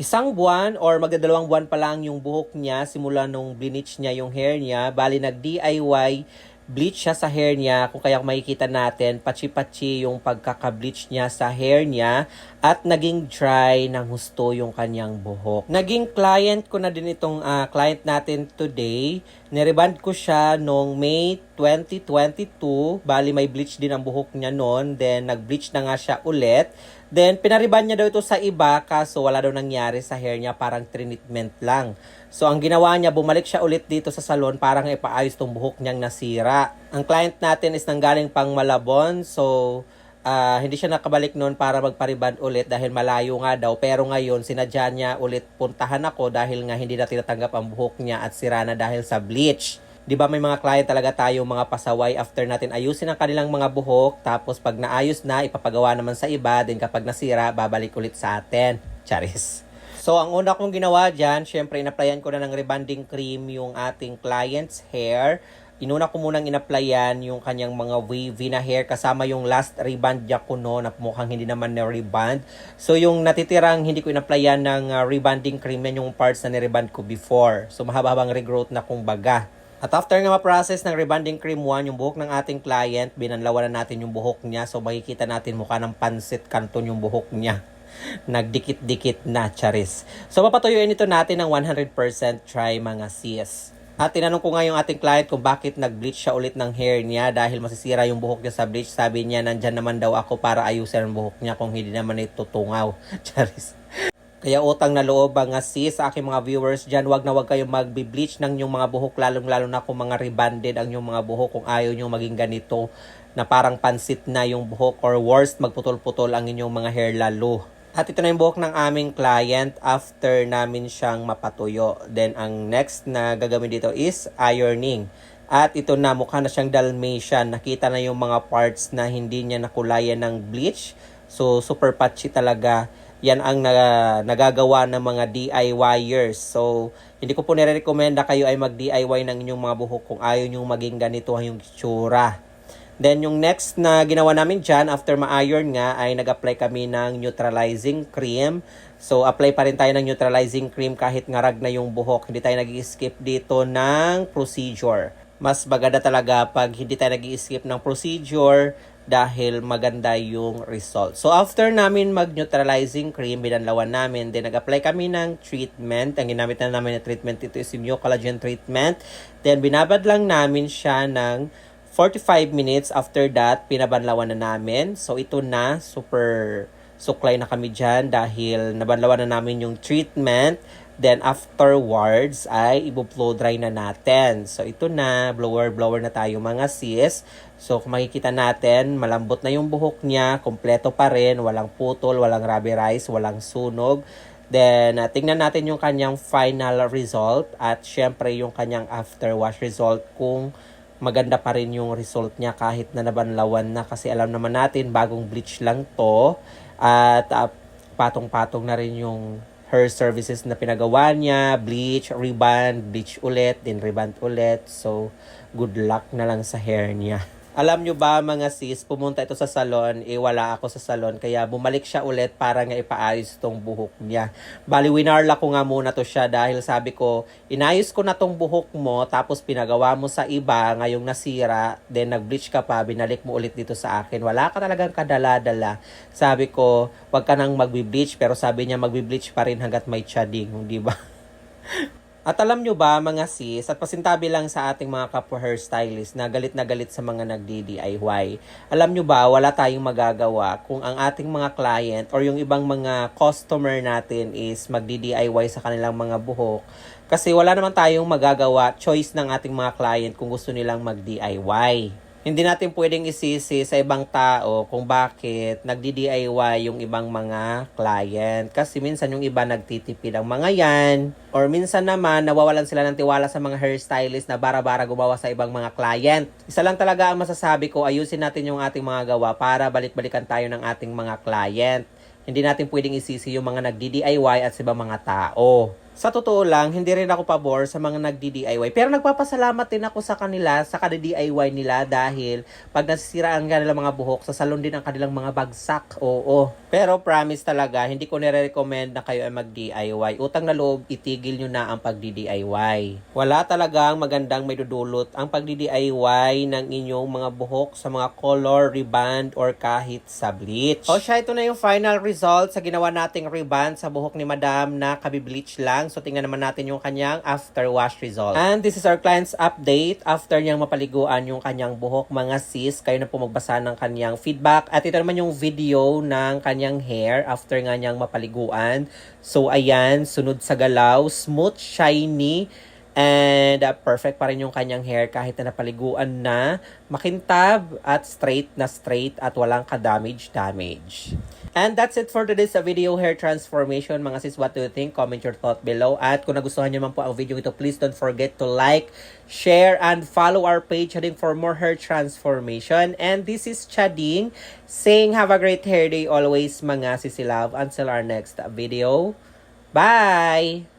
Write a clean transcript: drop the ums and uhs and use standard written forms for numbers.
Isang buwan or magdadalawang buwan pa lang yung buhok niya simula nung bleach niya yung hair niya. Bali nag-DIY bleach siya sa hair niya. Kung kaya makikita natin, patsi-patsi yung pagkaka-bleach niya sa hair niya at naging dry ng husto yung kanyang buhok. Naging client ko na din itong client natin today. Nireband ko siya noong May 2022. Bali may bleach din ang buhok niya noon. Then nag-bleach na nga siya ulit. Then, pinariban niya daw ito sa iba kaso wala daw nangyari sa hair niya, parang treatment lang. So, ang ginawa niya, bumalik siya ulit dito sa salon para nga ipaayos tong buhok niyang nasira. Ang client natin is nanggaling pang Malabon, so hindi siya nakabalik noon para magpariban ulit dahil malayo nga daw. Pero ngayon, sinadya niya ulit puntahan ako dahil nga hindi na tinatanggap ang buhok niya at sira na dahil sa bleach. Di ba may mga client talaga tayo mga pasaway after natin ayusin ang kanilang mga buhok, tapos pag naayos na, ipapagawa naman sa iba, din kapag nasira, babalik ulit sa atin. Charis. So, ang una kong ginawa dyan, syempre, inaplayan ko na ng rebonding cream yung ating client's hair. Inuna ko munang inaplayan yung kanyang mga wavy na hair kasama yung last rebond niya ko no, na mukhang hindi naman na rebond. So, yung natitirang hindi ko inaplayan ng rebonding cream, yan yung parts na nirebond ko before. So, mahaba-habang regrowth na kumbaga. At after nga ma-process ng rebonding cream 1, yung buhok ng ating client, binanlawan na natin yung buhok niya. So makikita natin mukha ng pansit kanton yung buhok niya. Nagdikit-dikit na, charis. So papatuyuin ito natin ng 100% dry mga sis. At tinanong ko nga yung ating client kung bakit nag-bleach siya ulit ng hair niya dahil masisira yung buhok niya sa bleach. Sabi niya, nandyan naman daw ako para ayusin ang buhok niya kung hindi naman ito tungaw. Charis. Kaya utang na loob mga sis sa aking mga viewers dyan, wag na wag kayong magbi-bleach ng yung mga buhok, lalong-lalo na kung mga rebonded ang yung mga buhok, kung ayaw nyo maging ganito na parang pansit na yung buhok or worst, magputol-putol ang inyong mga hair lalo. At ito na yung buhok ng aming client after namin siyang mapatuyo. Then ang next na gagawin dito is ironing. At ito na, mukha na siyang Dalmatian. Nakita na yung mga parts na hindi niya nakulayan ng bleach. So super patchy talaga. Yan ang nagagawa ng mga DIYers. So, hindi ko po nire-recommend na kayo ay mag-DIY ng inyong mga buhok kung ayaw nyo maging ganito yung itsura. Then, yung next na ginawa namin dyan, after ma-iron nga, ay nag-apply kami ng neutralizing cream. So, apply pa rin tayo ng neutralizing cream kahit ngarag na yung buhok. Hindi tayo nag-skip dito ng procedure. Mas maganda talaga pag hindi tayo nag-skip ng procedure dahil maganda yung result. So, after namin mag-neutralizing cream, binanlawan namin, then nag-apply kami ng treatment. Ang ginamit na namin na treatment ito is yung collagen treatment. Then, binabad lang namin siya ng 45 minutes. After that, pinabanlawan na namin. So, ito na, super suklay na kami dyan dahil nabanlawan na namin yung treatment. Then, afterwards, ay i-blow dry na natin. So, ito na, blower na tayo mga sis. So, kung makikita natin, malambot na yung buhok niya, kompleto pa rin, walang putol, walang rubberize, walang sunog. Then, tingnan natin yung kanyang final result at syempre yung kanyang after wash result kung maganda pa rin yung result niya kahit na nabanlawan na kasi alam naman natin, bagong bleach lang to at patong-patong na rin yung her services na pinagawa niya, bleach, rebond, bleach ulit, then rebond ulit. So, good luck na lang sa hair niya. Alam nyo ba mga sis, pumunta ito sa salon, wala ako sa salon, kaya bumalik siya ulit para nga ipaayos itong buhok niya. Bali, winarla ko nga muna to siya dahil sabi ko, inayos ko na tong buhok mo, tapos pinagawa mo sa iba, ngayong nasira, then nag-bleach ka pa, binalik mo ulit dito sa akin. Wala ka talagang kadala-dala. Sabi ko, wag ka nang magbi-bleach, pero sabi niya magbi-bleach pa rin hanggat may tsading, di ba? At alam nyo ba mga sis, at pasintabi lang sa ating mga kapwa hairstylist na galit sa mga nagdi-DIY. Alam nyo ba, wala tayong magagawa kung ang ating mga client or yung ibang mga customer natin is magdi-DIY sa kanilang mga buhok. Kasi wala naman tayong magagawa, choice ng ating mga client kung gusto nilang mag-DIY. Hindi natin pwedeng isisi sa ibang tao kung bakit nagdi-DIY yung ibang mga client. Kasi minsan yung iba nagtitipid ang mga yan. Or minsan naman nawawalan sila ng tiwala sa mga hairstylist na bara-bara gumawa sa ibang mga client. Isa lang talaga ang masasabi ko, ayusin natin yung ating mga gawa para balik-balikan tayo ng ating mga client. Hindi natin pwedeng isisi yung mga nagdi-DIY at sa ibang mga tao. Sa totoo lang, hindi rin ako pabor sa mga nagdi-DIY. Pero nagpapasalamat din ako sa kanila, sa kada-DIY nila dahil pag nasisira ang kanilang mga buhok, sa salon din ang kanilang mga bagsak. Oo. Pero promise talaga, hindi ko nire-recommend na kayo ay mag-DIY. Utang na loob, itigil nyo na ang pagdi-DIY. Wala talagang magandang may dudulot ang pagdi-DIY ng inyong mga buhok sa mga color, reband, or kahit sa bleach. O siya, ito na yung final result sa ginawa nating reband sa buhok ni Madam na kabibleach lang. So, tingnan naman natin yung kanyang after wash result. And this is our client's update after niyang mapaliguan yung kanyang buhok, mga sis. Kayo na po magbasa ng kanyang feedback. At ito naman yung video ng kanyang hair after nga niyang mapaliguan. So, ayan, sunod sa galaw, smooth, shiny, and perfect pa rin yung kanyang hair kahit na napaliguan na, makintab at straight at walang ka-damage. And that's it for today's video hair transformation. Mga sis, what do you think? Comment your thought below. At kung nagustuhan nyo naman po ang video ito, please don't forget to like, share, and follow our page heading for more hair transformation. And this is Chading saying have a great hair day always, mga sisi love. Until our next video. Bye!